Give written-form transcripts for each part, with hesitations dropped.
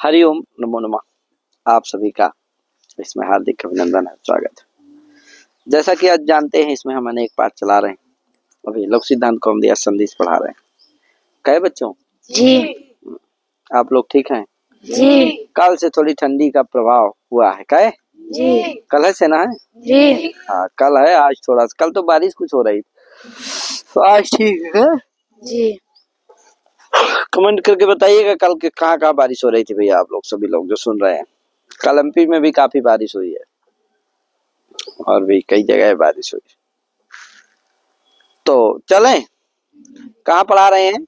हरिओम नमो नमः। आप सभी का इसमें हार्दिक अभिनंदन है, स्वागत है। जैसा कि आज जानते हैं, इसमें हम अनेक पाठ चला रहे हैं। अभी लोक सिद्धांत कौमुदी संदेश पढ़ा रहे हैं। कहे बच्चों? जी। आप लोग ठीक हैं? जी। कल से थोड़ी ठंडी का प्रभाव हुआ है। कहे? जी। कल से ना है? जी। हाँ, कल है, आज थोड़ा सा। कल तो बारिश कुछ हो रही तो आज ठीक है। जी। कमेंट करके बताइएगा कल के कहाँ बारिश हो रही थी भैया, आप लोग सभी लोग जो सुन रहे हैं। कल एमपी में भी काफी बारिश हुई है और भी कई जगह बारिश हुई। तो चलें, कहाँ पढ़ा रहे हैं?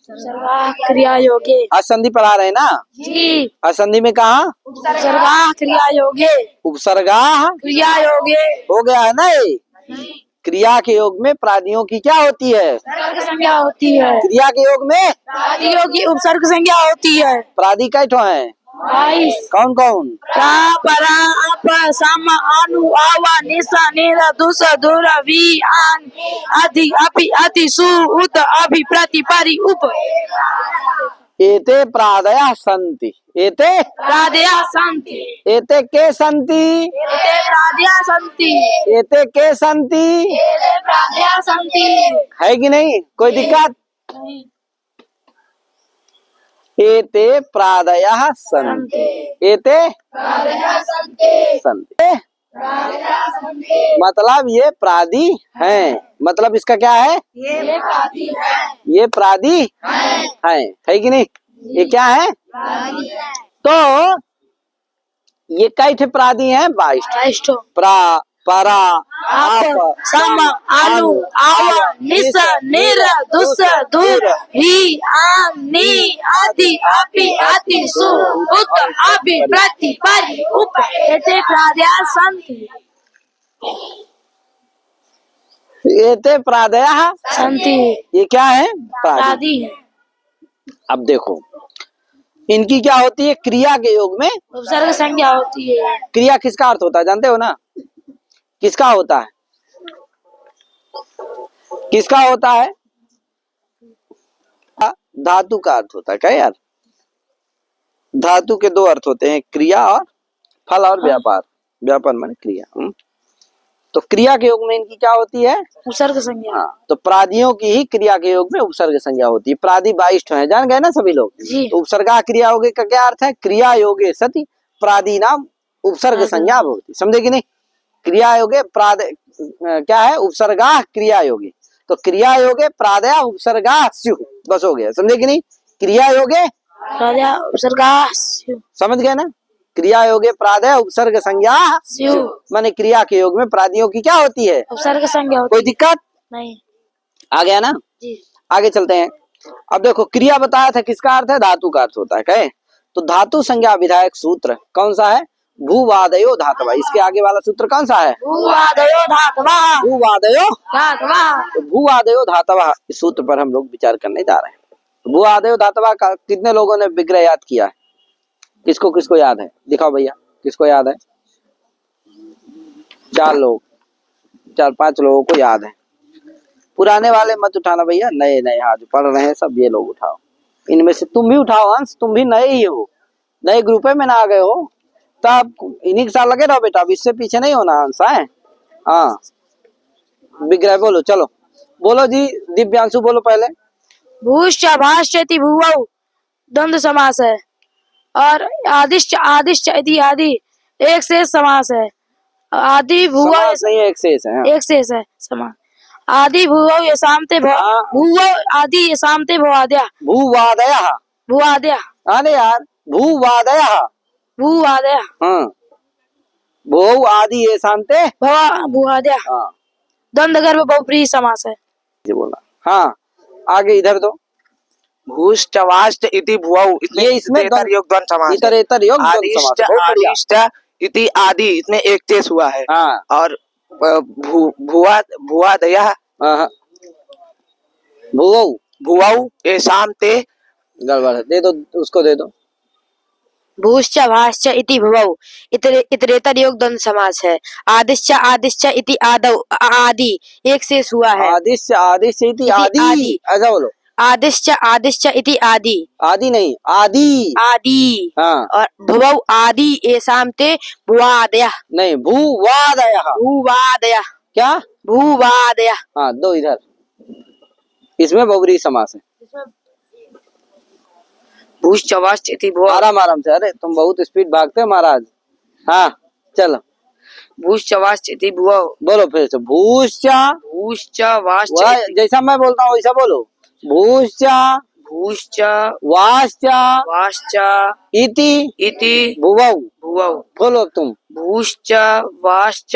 उपसर्गा क्रिया योगे। असंधि पढ़ा रहे हैं ना? जी। असंधि में कहा? उपसर्गा क्रिया योगे। उपसर्गा क्रिया योगे हो गया है ना ये? क्रिया के योग में प्रादियों की क्या होती है? उपसर्ग संज्ञा होती है। क्रिया के योग में प्रादियों की उपसर्ग संज्ञा होती है। प्रादि कै ठो है? 22। कौन कौन? प्रा परा अप सम अनु आवा निसा निरा दुस दुर वी आन अधि अपि अति सु उत अभि प्रति परि उप। एते प्रादयः सन्ति। एते प्रादया सन्ति। एते के सन्ति? एते प्रादया सन्ति। एते के सन्ति? एते प्रादया सन्ति। है कि नहीं? कोई दिक्कत? नहीं। एते प्रादयः सन्ति। एते प्रादया सन्ति। सन्ति। प्रादया सन्ति। मतलब ये प्रादि हैं। मतलब इसका क्या है? ये प्रादि है। ये प्रादि है कि नहीं? ये क्या है? प्रादि है। तो ये कई ठे प्रादि हैं? 22 ठे। प्रा परा आप सम अनु आव निस निर दुस दुर हि आन नि आदि अपि अति सु उत अभि प्रति परि उप। एते प्रादया सन्ति। एते प्रादयः सन्ति। ये क्या है? प्रादि है। अब देखो, इनकी क्या होती है? क्रिया के योग में उपसर्ग संज्ञा होती है। क्रिया किसका अर्थ होता है जानते हो ना? किसका होता है? किसका होता है? धातु का अर्थ होता है। क्या यार? धातु के दो अर्थ होते हैं, क्रिया और फल और व्यापार। व्यापार माने क्रिया। तो क्रिया के योग में इनकी क्या होती है? उपसर्ग संज्ञा। हाँ, तो प्रादियों की ही क्रिया के योग में उपसर्ग संज्ञा होती है। प्रादि 22 है, जान गए ना सभी लोग? जी। तो उपसर्गा क्रिया योगे का क्या अर्थ है? क्रिया योगे सति प्रादि नाम उपसर्ग संज्ञा होती। समझे कि नहीं? क्रिया योगे प्राद क्या है? उपसर्गा क्रिया योगे। तो क्रिया योगे प्रादया उपसर्गा स्यु। बस हो गया। समझे कि नहीं? क्रिया योगे प्रादया उपसर्गा स्यु। समझ गए ना? क्रिया योगे प्रादय उपसर्ग संज्ञा स्यु। माने क्रिया के योग में प्रादियों की क्या होती है? उपसर्ग संज्ञा होती कोई दिक्कत नहीं। आ गया ना? जी। आगे चलते हैं। अब देखो, क्रिया बताया था किसका अर्थ है? धातु का अर्थ होता है। कहे तो धातु संज्ञा विधायक सूत्र कौन सा है? भूवादयो धातवा। इसके आगे वाला सूत्र कौन सा है? भूवादयो धातवा। भूवादयो धातवा। तो भूवादयो धातवा इस सूत्र पर हम लोग विचार करने जा रहे हैं। भूवादयो धातवा का कितने लोगों ने विग्रह याद किया है? किसको किसको याद है? दिखाओ भैया, किसको याद है? 4 लोग, 4-5 लोगों को याद है। पुराने वाले मत उठाना भैया, नए नए हाथ पढ़ रहे हैं सब ये लोग उठाओ। इनमें से तुम भी उठाओ अंश, तुम भी नए ही हो, नए ग्रुप में ना आ गए हो, तब इन्हीं के साथ लगे रहो बेटा। अब इससे पीछे नहीं होना अंश है। हाँ, विग्रह बोलो, चलो बोलो जी। दिव्यांशु बोलो पहले। भूश्च भाष्यति भुवौ द्वंद्व समास है और आदिश्च आदिश्च इति आदि एक शेष समास है। आदि भुवौ नहीं, एक शेष है। हाँ। एक शेष है समास। आदि भुवौ यसामते भुवौ आदि यसामते भवाद्या। भूवादयः भुवाद्या। अरे यार, भूवादयः भुवाद्या। हाँ, भू आदि ये शांते भुवाद्या। हाँ, द्वंद्व गर्भ बहुप्रिय समास है। ये बोला। हाँ, आगे इधर तो भूश्च वाश्च इति भुवौ। ये इसमें इतरेतर योग द्वंद्व समास है। इतरेतर योग द्वंद्व समास आदिश्च है। बहुत बढ़िया। आदिश्च इति आदि इसमें एक शेष हुआ है। हाँ, और भुवादयः भुवौ भुवौ येषां ते गड़बड़ है, दे दो उसको, दे दो। भूश्च भाश्च इति भुवौ इतरेतर योग द्वंद्व समास है। आदिश्च आदिश्च इति आदौ आदि एक शेष हुआ है। आदिश्च आदिश्च इति आदि। ऐसा बोलो। आदिश्च आदिश्च इति आदि आदि नहीं, आदि। आदि हाँ और भुवौ आदि एसाम ते भुवादयः नहीं, भूवादयः। भूवादयः क्या? भूवादयः। हाँ, दो इधर, इसमें बहुब्रीहि समास है। भूश्च वाश्च इति भुवौ आराम आराम से, अरे तुम बहुत स्पीड भागते हो महाराज। हाँ चलो भूश्च वाश्च इति भुवौ बोलो फिर से, भूश्चा। भूश्च वाश्च वह इति जैसा मैं बोलता हूँ वैसा बोलो, भूश्चा भूश्च वाश्चा वाश्च इति इति भुवौ। भुवौ बोलो तुम। भूश्च वाश्च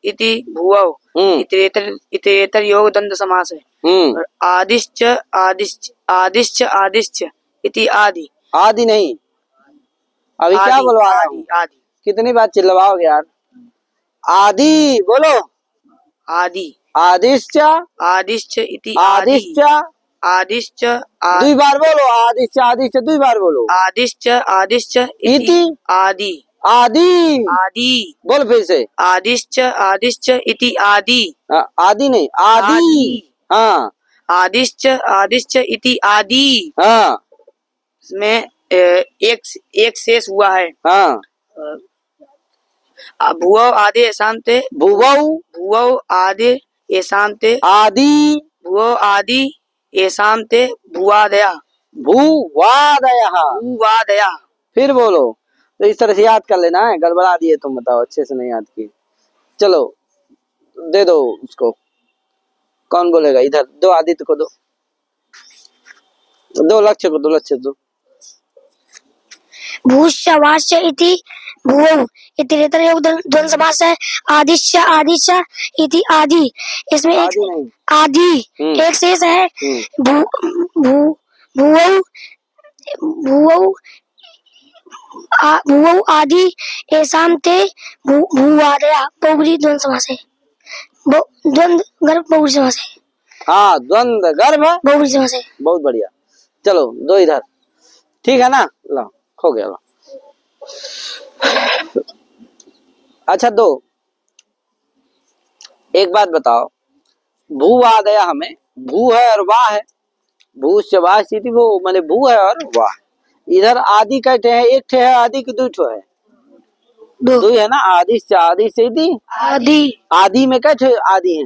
इति भुवौ इतरेतर योग द्वंद्व समास है। और आदिश्च आदिश्च आदिश्च आदिश्च इति आदि आदि नहीं, अभी क्या आदि बोलवा रहा आदि हूँ? आदि कितनी बार चिल्लवाओगे यार? आदि बोलो। आदि आदिश्च आदिश्च इति आदि आदिश्च, आदिश्च दुई बार बोलो, आदिश्च आदिश्च दुई बार बोलो। आदिश्च आदिश्च इति इति आदि आदि, आदि बोल फिर से। आदिश्च आदिश्च इति आदि आदि नहीं, आदि। आदि। हाँ आदिश्च आदिश्च इति आदि। हाँ इसमें एक शेष हुआ है। हाँ। भुवौ आदि एसांते भुवौ भुवौ आदि एसांते आदि भुवौ आदि एसांते भुवादयः भूवादयः। भुवादयः। फिर बोलो, तो इस तरह से याद कर लेना है। गड़बड़ा दिए तुम, बताओ अच्छे से नहीं याद किए। चलो दे दो उसको, कौन बोलेगा? इधर दो, आदित्य को दो, दो लक्ष्य को दो, लक्ष्य दो। भूश्च वाश्च इति भुवौ इतरेतर योग द्वंद्व समास है। आदिश्च आदिश्च इति आदि, इसमें एक आदि नहीं, आदि एक शेष है। भू भू भुवौ भुवौ भुवौ आदि एसाम ते भुवादयः बहुब्रीहि द्वंद्व समास है। द्वंद्व गर्भ बहुब्रीहि समास है। हाँ द्वंद्व गर्भ बहुब्रीहि समास है। बहुत बढ़िया। चलो दो इधर, ठीक है ना? लो हो गया लो। अच्छा दो, एक बात बताओ, भूवादय हमें भू है और वाह है। भूश्च वाश्च इति वो माने भू है और वाह। इधर आदि कहते हैं, एक ठे है आदि की, दो ठो है, दो है ना। आदिश्च आदिश्च इति आदि आदि में कैसे आदि है?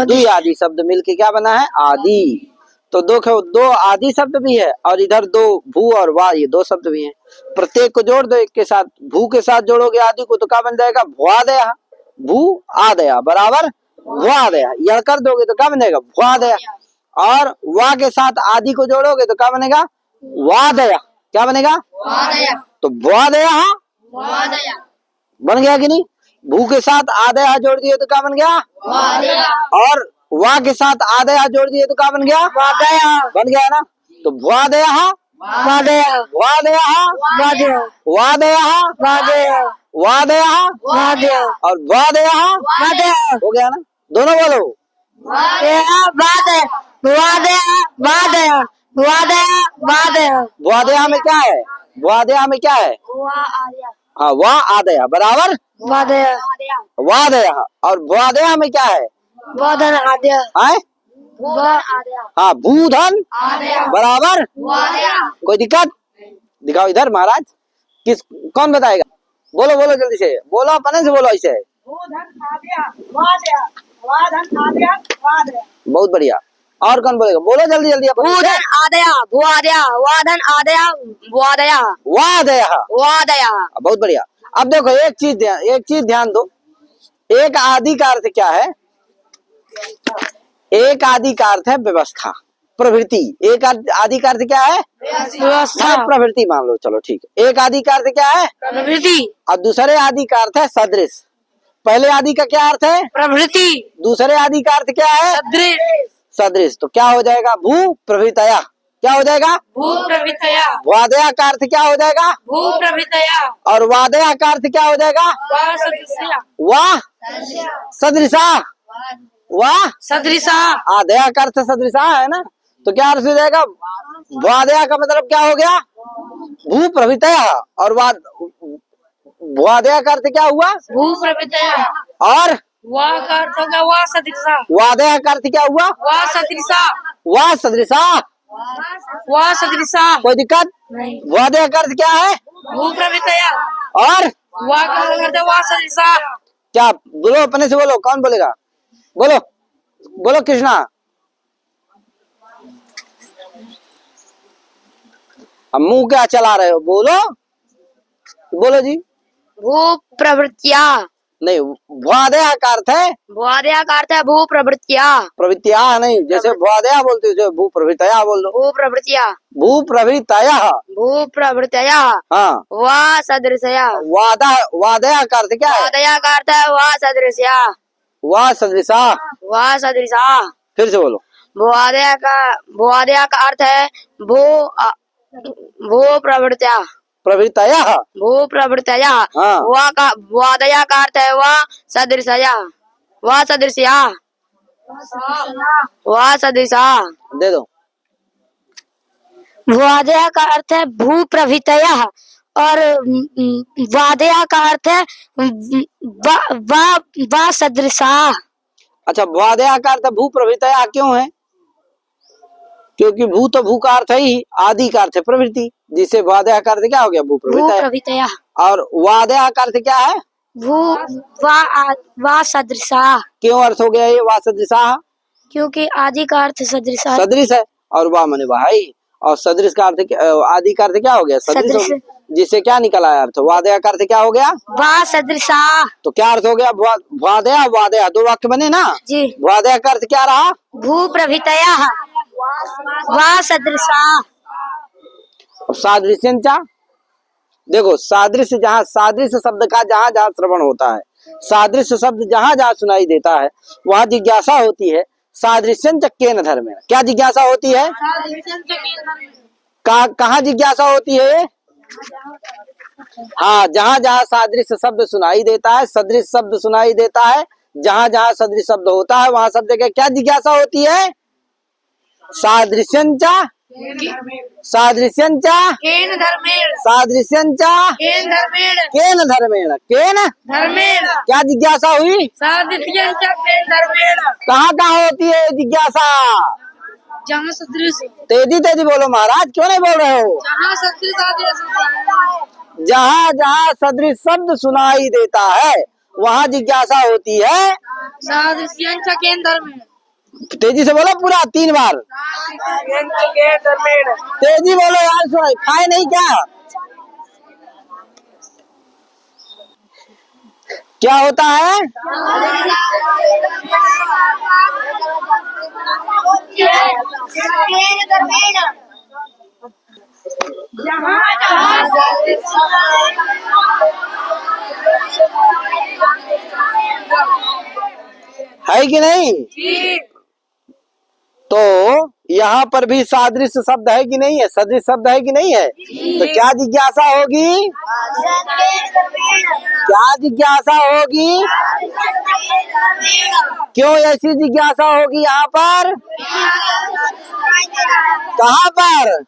दो आदि शब्द मिलके क्या बना है? आदि। तो दो आदि शब्द भी है, और इधर दो भू और वाह, ये दो शब्द भी हैं। प्रत्येक को जोड़ दो एक के साथ, भू के साथ जोड़ोगे आदि को तो क्या बन जाएगा? भुआदया। भू आदया बराबर भुआदया। यह कर दोगे तो क्या बनेगा? भुआदया। और वाह के साथ आदि को जोड़ोगे तो क्या बनेगा? वादया। क्या बनेगा? तो भुआदया बन गया कि नहीं? भू के साथ आदया जोड़ दिए तो क्या बन गया? और वाह के साथ आदया जोड़ दिए तो क्या बन गया? बन गया ना? तो भुआदया वादया वादया वादया और वादया हो गया ना? दोनों बोलो। वादया में क्या है? वादया में क्या है? हाँ वाह आदया बराबर वादया। और वादया में क्या है? है? हाँ भूधन बराबर। कोई दिक्कत? दिखाओ इधर महाराज, किस कौन बताएगा? बोलो बोलो जल्दी से बोलो, अपने से बोलो ऐसे। बहुत बढ़िया। और कौन बोलेगा? बोलो जल्दी जल्दी। भूधन आदया भुआदया वाधन आदया भुआदया वादया। बहुत बढ़िया। अब देखो एक चीज ध्यान दो। एक आदि का अर्थ क्या है? एक आदि का अर्थ है व्यवस्था, प्रवृत्ति। एक आदि का अर्थ क्या है? व्यवस्था प्रवृत्ति मान लो, चलो ठीक है। एक आदि का अर्थ क्या है? प्रवृत्ति। और दूसरे आदि का अर्थ है सदृश। पहले आदि का क्या अर्थ है? प्रवृत्ति। दूसरे आदि का अर्थ क्या है? सदृश। सदृश। तो क्या हो जाएगा? भू प्रवृत्तया। क्या हो जाएगा? भू प्रवृत्तया। वादया का अर्थ क्या हो जाएगा? भू प्रवृत्तया। और वादया का अर्थ क्या हो जाएगा? वाह सदृशा। वाह सदृशा। वाह सदृशा। आदया का अर्थ सदृशा है ना? तो क्या अर्थ हो जाएगा? वादया का मतलब क्या हो गया? भू प्रवृत्तया। और वादया का अर्थ क्या हुआ? भू प्रवृत्तया। और वाह का अर्थ होगा वाह सदृशा। वादया का अर्थ क्या हुआ? वाह सदृशा। वाह सदृशा। वा सदृशा। कोई दिक्कत? नहीं। भुआदेह का अर्थ क्या है? भू प्रवृत्तया। और वा का अर्थ वा सदृशा। क्या? बोलो, अपने से बोलो, कौन बोलेगा? बोलो बोलो कृष्णा। अब मुंह क्या चला रहे हो? बोलो बोलो जी। भू प्रवृत्तिया। नहीं, भुआदेह का अर्थ है भुआदया का अर्थ है भू प्रवृत्तिया। प्रवृत्तिया नहीं, जैसे भुआदेह बोलते हो भू प्रवृत्तया बोल दो। भू प्रवृत्तिया। भू प्रवृत्तया। भू प्रवृत्तया। हाँ। वा सदृशया। वादा वादया का अर्थ क्या है? वादया का अर्थ है वा सदृशया। वाह सदृशा। वा सदृशा। फिर से बोलो। भुआदया का अर्थ है भू प्रवृत्तया। प्रवृत्तया। भू प्रवृत्तया। हाँ। वादया का अर्थ है वा सदृशया। वा सदृशया। वा सदृशा। दे दो। वादया का अर्थ है भू प्रवृत्तया और वादया का अर्थ है वा सदृशा। अच्छा, भुआदेह का अर्थ भू प्रवृत्तया क्यों है? क्योंकि भू तो भू का अर्थ है ही, आदि का अर्थ है प्रवृत्ति, जिससे भुआदेह का अर्थ क्या हो गया? भू भू प्रवृत्तया। प्रवृत्तया। और वादेह का अर्थ क्या है? भू वा सदृशा। क्यों अर्थ हो गया ये वाह सदृशा? क्योंकि आदि का अर्थ सदृशा है। सदृश है, और वाह मने भाई, और सदृश का अर्थ आदि का अर्थ क्या हो गया? सदृश हो गया। जिससे क्या निकला है अर्थ? वादेह का अर्थ क्या हो गया? वा सदृशा। तो क्या अर्थ हो गया? भुआदेह वादेह दो वाक्य बने ना। जी। भुआदेह का अर्थ क्या रहा? भू प्रवृत्तया। वा सदृशा। सादृश्यंचा। देखो, सादृश्य जहाँ, सादृश्य शब्द का जहाँ जहाँ श्रवण होता है, सादृश्य शब्द जहाँ जहाँ सुनाई देता है, वहाँ जिज्ञासा होती है। सादृश्यंच केन धर्मेण, क्या जिज्ञासा होती है? कहाँ जिज्ञासा होती है? हाँ, जहाँ जहाँ सादृश्य शब्द सुनाई देता है, सदृश शब्द सुनाई देता है, जहाँ जहाँ सदृश शब्द होता है, वहाँ सब जगह क्या जिज्ञासा होती है? सादृश्यंचा। सादृश्यंचा केन धर्मेण। सादृश्यंचा केन धर्मेण। केन धर्मेण। केन धर्मेण। क्या जिज्ञासा हुई? सादृश्यंचा केन धर्मेण। कहाँ कहाँ होती है जिज्ञासा? जहाँ सदृश। तेजी तेजी बोलो महाराज, क्यों नहीं बोल रहे हो? जहाँ सदृश जहाँ जहाँ सदृश शब्द सुनाई देता है, वहाँ जिज्ञासा होती है। सादृश्यंचा केन धर्मेण। तेजी से बोलो पूरा 3 बार। तेजी बोलो यार, सुनो, खाए नहीं क्या? क्या होता है? है कि नहीं? तो यहाँ पर भी सादृश्य शब्द है कि नहीं है? सदृश शब्द है कि नहीं है? तो क्या जिज्ञासा होगी? क्या जिज्ञासा होगी? क्यों ऐसी जिज्ञासा होगी यहाँ पर? कहाँ पर?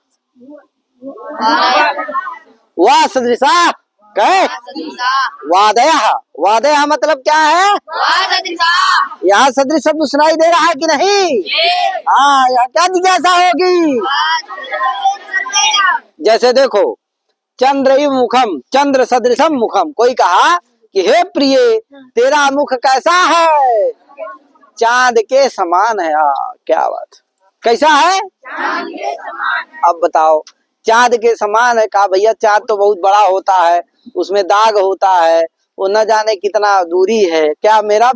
वह सदृशा कहे वादया। वादया मतलब क्या है? यहाँ सदृश शब्द सुनाई दे रहा है कि नहीं? हाँ, यहाँ क्या जिज्ञासा होगी? जैसे देखो, चंद्र मुखम, चंद्र सदृशम मुखम। कोई कहा कि हे प्रिय, तेरा मुख कैसा है? चांद के समान है। हाँ, क्या बात, कैसा है? अब बताओ, चांद के समान है। कहा भैया चांद तो बहुत बड़ा होता है, उसमें दाग होता है, वो न जाने कितना दूरी है। क्या मेरा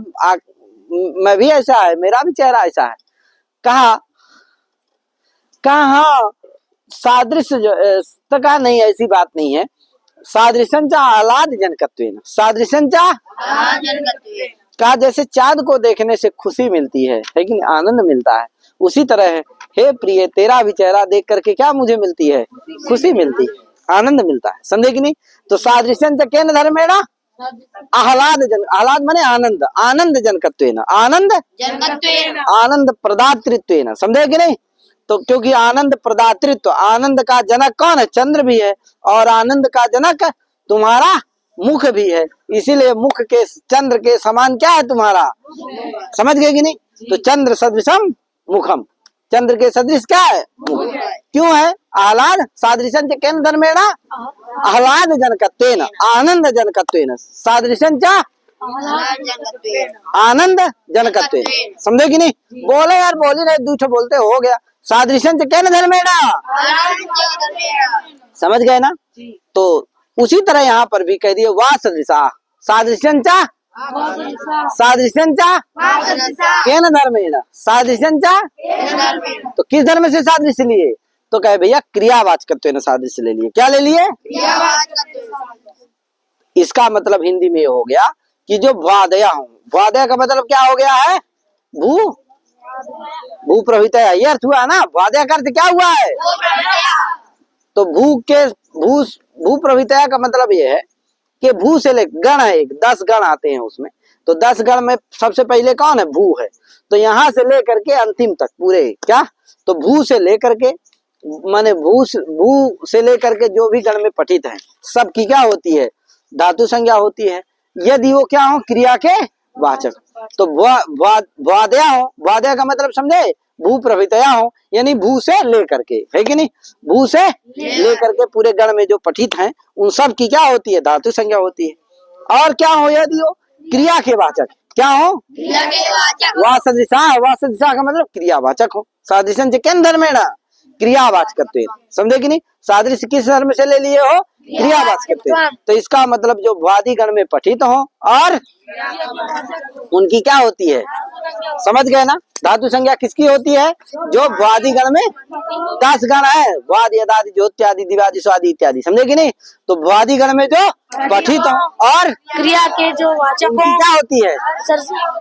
मैं भी ऐसा है? मेरा भी चेहरा ऐसा है? कहा सादृश्य जो कहा नहीं, ऐसी बात नहीं है। सादृशंचा आह्लाद जनकत्वेन। सादृशंचा कहा जैसे चांद को देखने से खुशी मिलती है कि नहीं, आनंद मिलता है, उसी तरह है हे प्रिय, तेरा भी चेहरा देख करके क्या मुझे मिलती है? खुशी मिलती है, आनंद मिलता है। समझे कि नहीं? तो सादृश्यंच केन धर्मेण आह्लाद जन, आह्लाद माने आनंद, आनंद जनकत्वेन, आनंद आनंद प्रदातृत्वेन। समझे कि नहीं? तो क्योंकि आनंद प्रदातृत्व, आनंद का जनक कौन है? चंद्र भी है, और आनंद का जनक तुम्हारा मुख भी है, इसीलिए मुख के चंद्र के समान क्या है तुम्हारा? समझ गए कि नहीं? तो चंद्र सदृशम मुखम, चंद्र के सदृश क्या है? मुख। क्यों है? आह्लाद सादृशन च केन धर्मेण आह्लाद जनकत्वेन आनंद जनकत्वेन सादृशन च आनंद जनकत्वेन। समझे कि नहीं? बोले यार, बोली नहीं, दूठे बोलते हो गया। सादृशन च केन धर्मेण, समझ गए ना? तो उसी तरह यहाँ पर भी कह दिए वाह सदृशा सादृशन च सादृशन च केन धर्मेण सादृशन च। तो किस धर्म से सादृश्य लिए? तो कहे भैया क्रियावाचकत्वेन सादृश्य ले लिए। क्या ले लिए? इसका मतलब हिंदी में हो गया कि जो भ्वादया हूँ, भ्वादया का मतलब क्या हो गया है? भू भू प्रभृतया, ये अर्थ हुआ ना। भ्वादया का अर्थ क्या हुआ है? तो भू प्रभृतया का मतलब ये है कि भू से ले गण है, 10 गण आते हैं उसमें। तो 10 गण में सबसे पहले कौन है? भू है। तो यहाँ से लेकर के अंतिम तक पूरे क्या, तो भू से लेकर के माने भू से लेकर के जो भी गण में पठित है सबकी क्या होती है? धातु संज्ञा होती है, यदि वो क्या हो? क्रिया के वाचक। तो भ्वादया हो, भ्वादया का मतलब समझे? भू प्रभृतया हो, यानी भू से लेकर के, है कि नहीं? भू से लेकर के पूरे गण में जो पठित हैं उन सब की क्या होती है? धातु संज्ञा होती है। और क्या हो? यदि हो क्रिया के वाचक, क्या हो? वाह सदृशा का मतलब क्रियावाचक हो। सादृशन च केन धर्मेण क्रियावाचकत्वेन। समझे कि नहीं? सादृश्य किस धर्म से ले लिए हो? क्रियावाचकत्वेन। तो इसका मतलब जो भ्वादि गण में पठित हो और उनकी क्या होती है? समझ गए ना? धातु संज्ञा किसकी होती है? जो भ्वादि गण में 10 गण है, भ्वादि यदादि ज्योत्यादि दिवादि स्वादि इत्यादि। समझे कि नहीं? तो भ्वादि गण में जो पठित हो और क्रिया के जो वाचक उनकी क्या होती है?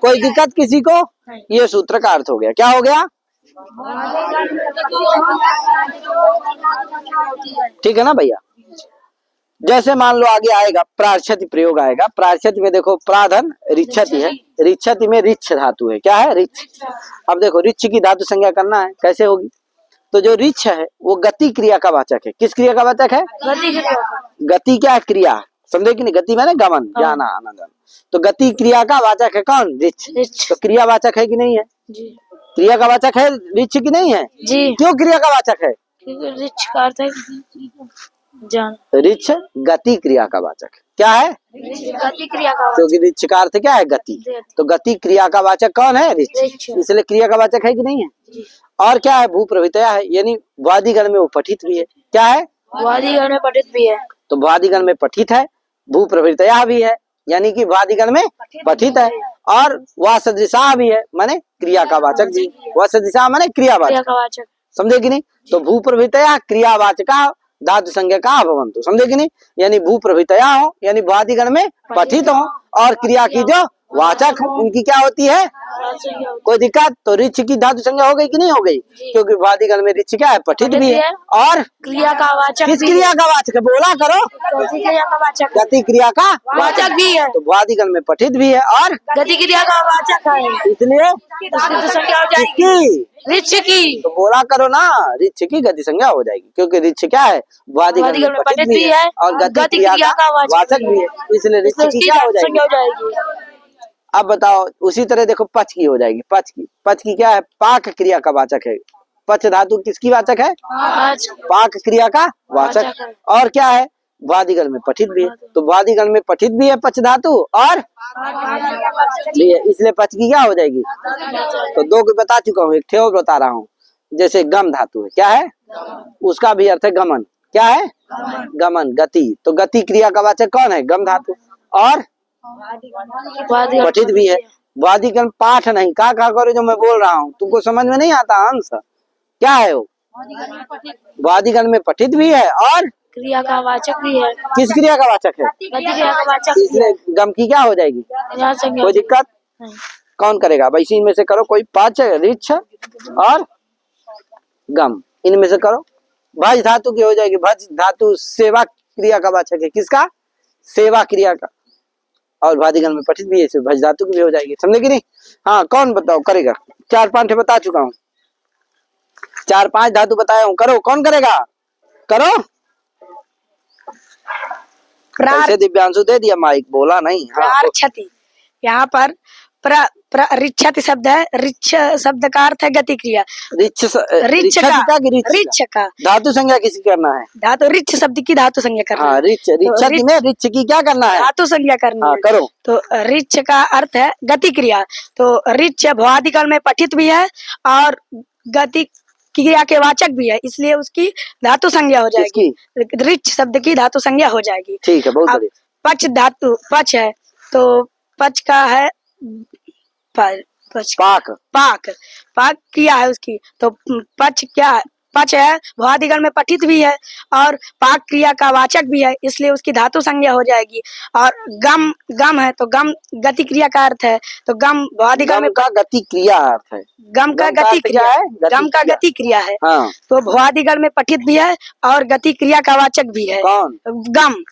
कोई दिक्कत किसी को? ये सूत्र का अर्थ हो गया। क्या हो गया? ठीक है ना भैया? जैसे मान लो आगे आएगा प्रार्थ्यति प्रयोग आएगा। प्रार्थ्यति में देखो प्राधन रिच्छति है, रिच्छति में रिच्छ धातु है। क्या है? रिच्छ। अब देखो रिच्छ की धातु संज्ञा करना है, कैसे होगी? तो जो रिच्छ है वो गति क्रिया का वाचक है। किस क्रिया का वाचक है? गति क्या है? क्रिया। समझे कि नहीं? गति माने गमन, जाना, आना, जाना। तो गति क्रिया का वाचक है कौन? रिच्छ। तो क्रिया वाचक है कि नहीं है? क्रिया का वाचक है रिच्छ की नहीं है? जी। क्यों क्रिया का वाचक है? रिच का अर्थ है जान। रिच्छ गति क्रिया का वाचक है। क्या है? गति क्रिया का क्योंकि रिच्छ का अर्थ क्या है? गति। तो गति क्रिया का वाचक कौन है? रिच्छ। इसलिए क्रिया का वाचक है कि नहीं है? और क्या है? भू प्रभृतया है, यानी भ्वादि गण में वो पठित भी है। क्या है? भ्वादि गण में पठित भी है। तो भ्वादि गण में पठित है, भू प्रभृतया भी है, यानी कि भ्वादि गण में पठित है। और वह सदृशा भी है, माने क्रिया का वाचक भी। वह सदृशा माने क्रियावाचक। समझे कि नहीं? तो भू प्रभृतया क्रियावाचका धातु संज्ञा का भवन्तु। समझे कि नहीं? यानी भू प्रभृतया हो, यानी भ्वादि गण में पठित हो और क्रिया की जो वाचक हो उनकी क्या होती है? कोई दिक्कत? तो रिच्छ की धातु संज्ञा हो गई कि नहीं हो गई? क्योंकि भ्वादि गण में रिच्छ क्या है? पठित भी है। और क्रिया का वाचक। किस क्रिया का वाचक है? बोला करो। गति क्रिया का वाचक। गति क्रिया का वाचक भी है। तो भ्वादि गण में पठित भी है और गति क्रिया का वाचक है, इसलिए उसकी तो संज्ञा हो जाएगी किसकी? रिच्छ की। तो बोला करो ना, रिच्छ की गति संज्ञा हो जाएगी, क्योंकि रिच्छ क्या है? भ्वादि गण में पठित भी है और गति क्रिया का वाचक भी है, इसलिए रिच्छ की क्या हो जाएगी? अब बताओ उसी तरह देखो पच की हो जाएगी। पच की क्या है? पाक क्रिया का वाचक है। पच धातु किसकी वाचक है? पाक क्रिया का वाचक। और क्या है? भ्वादि गण में पठित भी है। तो भ्वादि गण में पठित भी है पच धातु और भी है, इसलिए पच की क्या हो जाएगी? तो 2 को बता चुका हूँ, एक ठे और बता रहा हूँ। जैसे गम धातु है, क्या है? उसका भी अर्थ है गमन। क्या है? गमन, गति। तो गति क्रिया का वाचक कौन है? गम धातु। और पठित भी है। भ्वादि गण पाठ नहीं, का करो जो मैं बोल रहा हूँ, तुमको समझ में नहीं आता अंश? क्या है वो? भ्वादि गण में पठित भी है और क्रिया का वाचक भी है। किस क्रिया का वाचक है? गति क्रिया का वाचक। इसलिए गम की क्या हो जाएगी? कोई दिक्कत? कौन करेगा भाई? इसी में से करो कोई। पच, रिच्छ और गम, इनमें से करो। भज धातु की हो जाएगी। भज धातु सेवा क्रिया का वाचक है। किसका? सेवा क्रिया का। और भ्वादि गण में पठित भी है, भज धातु की भी हो जाएगी। समझे कि नहीं? हाँ, कौन बताओ करेगा? 4-5 बता चुका हूँ, 4-5 धातु बताया हूँ। करो, कौन करेगा? करो। कैसे दिव्यांशु दे दिया माइक? बोला नहीं। हाँ, प्रार्थ्यति। यहाँ पर रिच्छति शब्द है, रिच्छ शब्द का अर्थ है गति क्रिया। रिच्छ रिच्छ का रिच्छ का धातु संज्ञा किसी करना है। धातु रिच्छ शब्द की धातु संज्ञा करना हाँ है। रिच्छ रिच्छति में रिच्छ की क्या करना है? धातु संज्ञा करनी हाँ है। करो। तो रिच्छ का अर्थ है गति क्रिया। तो रिच्छ भवादिगण में पठित भी है और गति क्रिया के वाचक भी है, इसलिए उसकी धातु संज्ञा हो जाएगी। रिच्छ शब्द की धातु संज्ञा हो जाएगी। ठीक है, बहुत अब बढ़िया। पच धातु पच है, तो पच का है पाक। पाक पाक क्रिया है उसकी। तो पच क्या है? पच है, भवादिगण में पठित भी है और पाक क्रिया का वाचक भी है, इसलिए उसकी धातु संज्ञा हो जाएगी। और गम गम है, तो गम गति क्रिया का अर्थ है, तो गम भवादिगण में का गति क्रिया अर्थ है। गम का गति क्रिया है, गम का गति क्रिया है। हाँ। तो भवादिगण में पठित भी है और गति क्रिया का वाचक भी है। कौन? गम।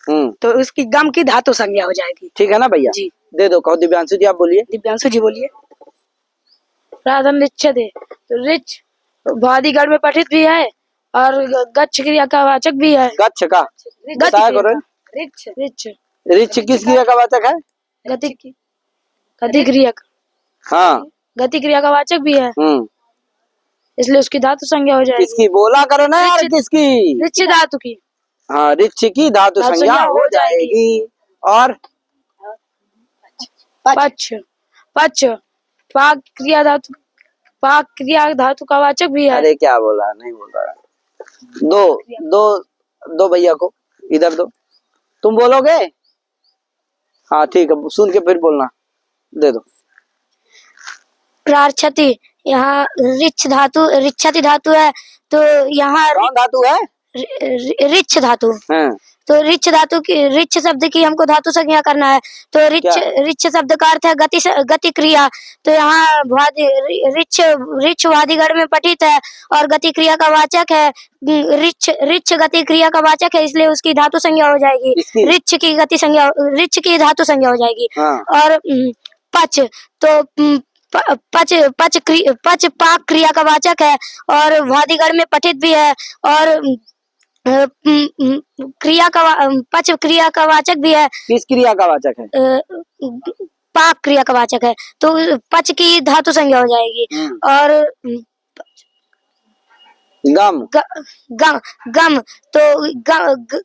तो उसकी गम की धातु संज्ञा हो जाएगी। ठीक है ना भैया जी। दे दो, कहो दिव्यांशु जी आप बोलिए। दिव्यांशु जी बोलिए। प्राधन रिच्छ दे, तो रिच्छ भवादिगण में पठित भी है और गच्छ क्रिया का वाचक भी है। गच्छ का बताया करो। रिच्छ रिच्छ रिच्छ किस क्रिया का वाचक है? गति क्रिया का। हाँ गति क्रिया का वाचक भी है, इसलिए उसकी धातु संज्ञा हो जाएगी। किसकी बोला करो ना यार, किसकी? रिच्छ धातु की। हाँ रिच्छ की धातु संज्ञा हो जाएगी। और पच पच पाक क्रिया धातु का वाचक भी है। अरे क्या बोला, नहीं बोल रहा। दो भैया को इधर दो, तुम बोलोगे? हाँ ठीक है, सुन के फिर बोलना। दे दो। प्रार्थति, यहाँ रिच्छति धातु है, तो यहाँ कौन धातु है? रिच्छ धातु। हाँ। तो रिच्छ धातु की, रिच्छ शब्द की हमको धातु संज्ञा करना है। तो रिच्छ शब्द का अर्थ है गति क्रिया। तो यहाँ रिच्छ वादिगण में पठित है और गति क्रिया का वाचक है। रिच्छ गति क्रिया का वाचक है, इसलिए उसकी धातु संज्ञा हो जाएगी। रिच्छ की धातु संज्ञा हो जाएगी। और पच, तो पच पाक क्रिया का वाचक है और वादिगण में पठित भी है और पच क्रिया का वाचक भी है। किस क्रिया का वाचक है? पाक क्रिया का वाचक है, तो पच की धातु संज्ञा हो जाएगी। और गम तो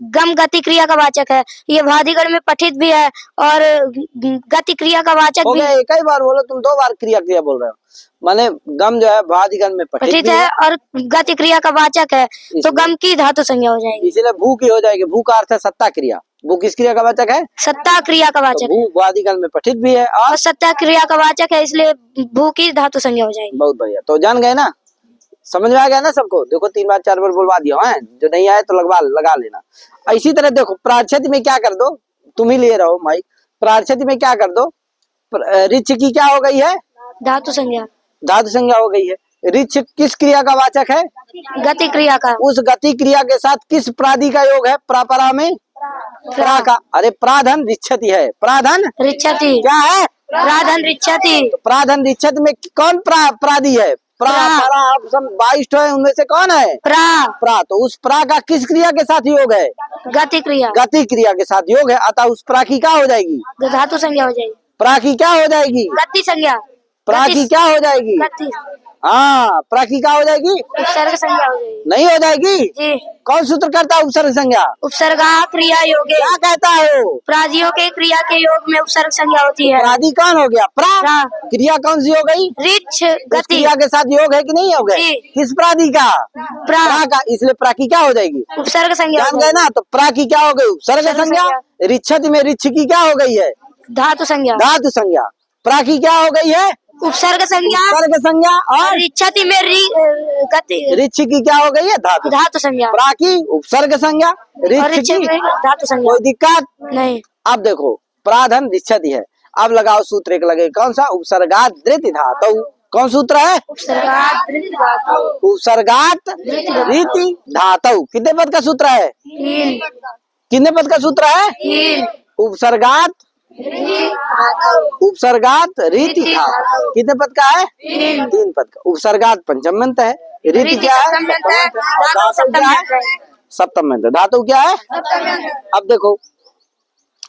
गम गति क्रिया का वाचक है, ये वादिगण में पठित भी है और गति क्रिया का वाचक भी। एक ही बार बोलो, तुम 2 बार क्रिया बोल रहे हो। माने गम जो है वादिगण में पठित है और गति क्रिया का वाचक है, तो गम की धातु संज्ञा हो जाएगी। इसलिए भू की हो जाएगी। भू का अर्थ है सत्ता क्रिया। भू किस क्रिया का वाचक है? सत्ता क्रिया का वाचक। भू वादिगण में पठित भी है और सत्ता क्रिया का वाचक है, इसलिए भू की धातु संज्ञा हो जाएगी। बहुत बढ़िया। तो जान गए ना, समझ में आ गया ना सबको? देखो 3 बार 4 बार बोलवा दिया है, जो नहीं आए तो लगा लेना। इसी तरह देखो प्रार्थति में क्या कर दो, तुम ही लिए रहो माइक। प्रार्थति में क्या कर दो, रिच्छ की क्या हो गई है? धातु संज्ञा हो गई है। रिच्छ किस क्रिया का वाचक है? गति क्रिया का। उस गति क्रिया के साथ किस प्रादि का योग है? प्रापरा में प्रा का। अरे प्राधन रिच्छति है। प्राधन रिच्छति क्या है? प्राधन रिच्छति। प्राधन रिच्छति में कौन प्रादि है? आप सब 22 है, उनमें से कौन है? प्रा। तो उस प्रा का किस क्रिया के साथ योग है? गति क्रिया के साथ योग है, अतः उस प्रा की क्या हो जाएगी? धातु संज्ञा हो जाएगी। प्रा की क्या हो जाएगी? गति संज्ञा। प्रा की क्या हो जाएगी? हाँ, प्रा की क्या हो जाएगी? उपसर्ग संज्ञा हो जाएगी। नहीं हो जाएगी जी। कौन सूत्र करता है उपसर्ग संज्ञा? उपसर्गा क्रिया योग। क्या कहता है वो? प्रादियों के क्रिया के योग में उपसर्ग संज्ञा होती है। प्रादि कौन हो गया? प्रा। क्रिया कौन सी हो गई? रिच्छ गति। क्रिया के साथ योग है कि नहीं हो गए? किस प्रादि का? प्रा का। इसलिए प्रा की क्या हो जाएगी? उपसर्ग संज्ञा। जान गए ना? तो प्रा की क्या हो गई? उपसर्ग संज्ञा। रिच्छति में रिच्छ की क्या हो गई है? धातु संज्ञा। प्रा की क्या हो गई है? उपसर्ग संज्ञा। और रिच्छति में गति। रिच्छ की क्या हो गई है? धातु संज्ञा। प्रा की उपसर्ग संज्ञा, रिच्छ की धातु संज्ञा। कोई दिक्कत नहीं। अब देखो प्राधन रिच्छति है, अब लगाओ सूत्र एक लगे, कौन सा? उपसर्गात धृति धातु। कौन सूत्र है? उपसर्गात रीति धातु। कितने पद का सूत्र है? 3। कितने पद का सूत्र है? 3। उपसर्गात रीति धातु। कितने पद का है? 3 पद का। उपसर्गात पंचम अंत है, रीति क्या है? सप्तम अंत। धातु क्या है? अब देखो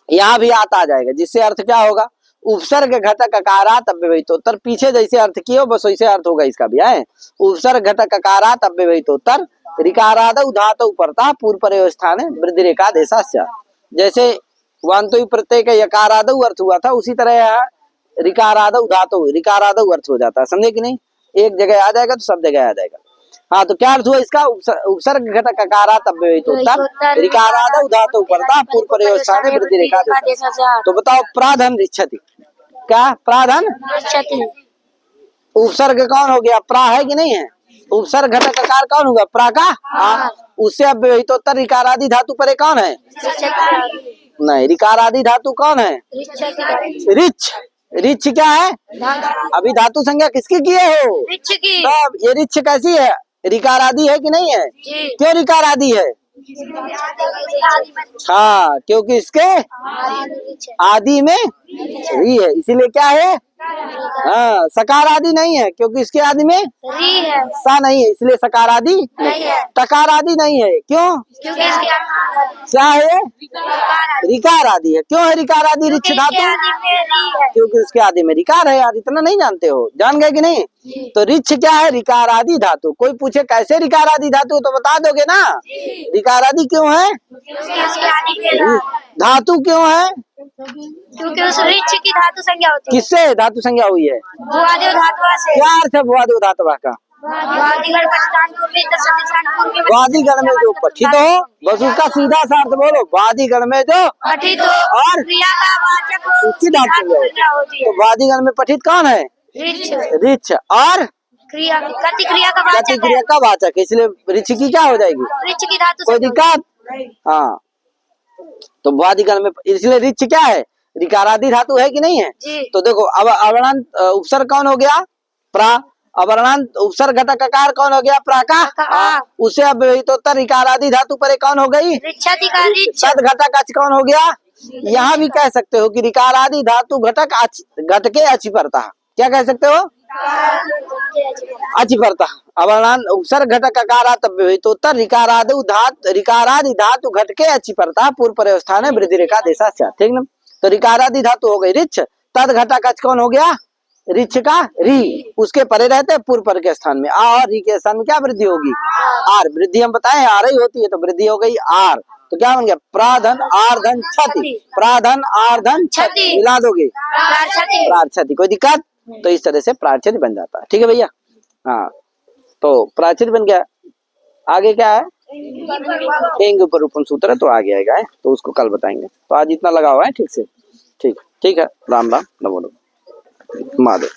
यहाँ भी आता आ जाएगा, जिससे अर्थ क्या होगा? उपसर्ग घटक अकारात अव्यवहितोत्तर, पीछे जैसे अर्थ किए हो बस वैसे अर्थ होगा इसका भी है। उपसर्ग घटक अकारात अव्यवहितोत्तर ऋकारादौ धातौ परतः पूर्व प्रयोगस्थाने वृद्धि रेखा देशास्य। जैसे वांतो प्रत्यय का यकारादौ अर्थ हुआ था, उसी तरह यहाँ ऋकारादौ धातु ऋकारादौ अर्थ हो जाता है, समझे कि नहीं? एक जगह आ जाएगा तो सब जगह आ जाएगा। हाँ, तो क्या अर्थ हुआ इसका? उपसर्ग घटक अकारात अव्यवहितोत्तर ऋकारादौ धातु परतः पूर्व प्रयोगस्थाने वृद्धि रेखा देशास्य। तो बताओ प्राधन रिच्छति, क्या प्राधन? उपसर्ग कौन हो गया? प्रा है कि नहीं है? उपसर्ग घटक आकार कौन होगा? प्रा का आ, उससे अव्यवहितोत्तर ऋकार आदि धातु परे कौन है? नहीं, ऋकार आदि धातु कौन है? रिच। रिच क्या है? अभी धातु संज्ञा किसकी किए हो? तब ये रिच कैसी है? ऋकार आदि है कि नहीं है? क्यों ऋकार आदि है? हाँ, क्योंकि इसके आदि में री है, इसीलिए क्या है? हाँ, सकार आदि नहीं है क्योंकि इसके आदि में री है, सा नहीं है, इसलिए सकार आदि नहीं है। टकार आदि नहीं है, क्यों? क्योंकि इसके क्या है? रिकार आदि है। क्यों है रिकार आदि? रिच धातु, क्योंकि उसके आदि में रिकार है। यार इतना नहीं जानते हो, जान गए कि नहीं? तो रिच क्या है? रिकार आदि धातु। कोई पूछे कैसे रिकार आदि धातु, तो बता दोगे ना? रिकार आदि क्यों है? धातु क्यों है? क्योंकि उस रिच की धातु संज्ञा होती है। किससे धातु संज्ञा हुई है? भुआदेव धातुआ से। क्या अर्थ है भुआदेव धातुआ का? वादिगण में जो पठित हो, बस उसका सीधा सा अर्थ बोलो। वादिगण में जो पठित हो और क्रिया का वाचक हो, उसकी धातु संज्ञा होती है। तो वादिगण में पठित कौन है? रिच। रिच और क्रिया कति क्रिया का वाचक है। क्रिया का वाचक है, इसलिए रिच की क्या हो जाएगी? रिच की धातु कोई दिक्कत? हाँ, तो वादिगण में इसलिए रिच क्या है? ऋकारादि धातु है कि नहीं है? तो देखो अब अवर्णांत उपसर्ग कौन हो गया? प्रा। अवर्णांत उपसर्ग घटक आकार कौन हो गया? प्रा का। उसे अव्यवहितोत्तर ऋकारादि धातु परे कौन हो गई? तद घटक अच कौन हो गया? यहाँ भी कह सकते हो कि ऋकारादि धातु घटक घट के अचि परता। क्या कह सकते हो? अचि परता। अवर्णांत उपसर्ग घटक आकारात अव्यवहितोत्तर ऋकारादि धातु घट के अचि परता पूर्व प्रयोगस्थान है वृद्धि रेखा देशास्य। ठीक ना? तो ऋकारादि धातु हो गई रिच, तद घटक अच कौन हो गया? रिच का री, उसके परे रहते पूर्व पर के स्थान में आ, और री के स्थान में क्या वृद्धि होगी? आर। वृद्धि हम बताए आर ही होती है, तो वृद्धि हो गई आर। तो क्या बन गया? प्राधन आर्धन क्षति। प्राधन आर्धन क्षति मिला दोगे, प्रार्थति। कोई दिक्कत? तो इस तरह से प्रार्थति बन जाता है। ठीक है भैया? हाँ, तो प्रार्थति बन गया। आगे क्या है? एंग ऊपर रूपम सूत्र है, तो आगे आएगा है, तो उसको कल बताएंगे। तो आज इतना लगा हुआ है, ठीक से? ठीक है, राम राम, नमो नमः, महादेव।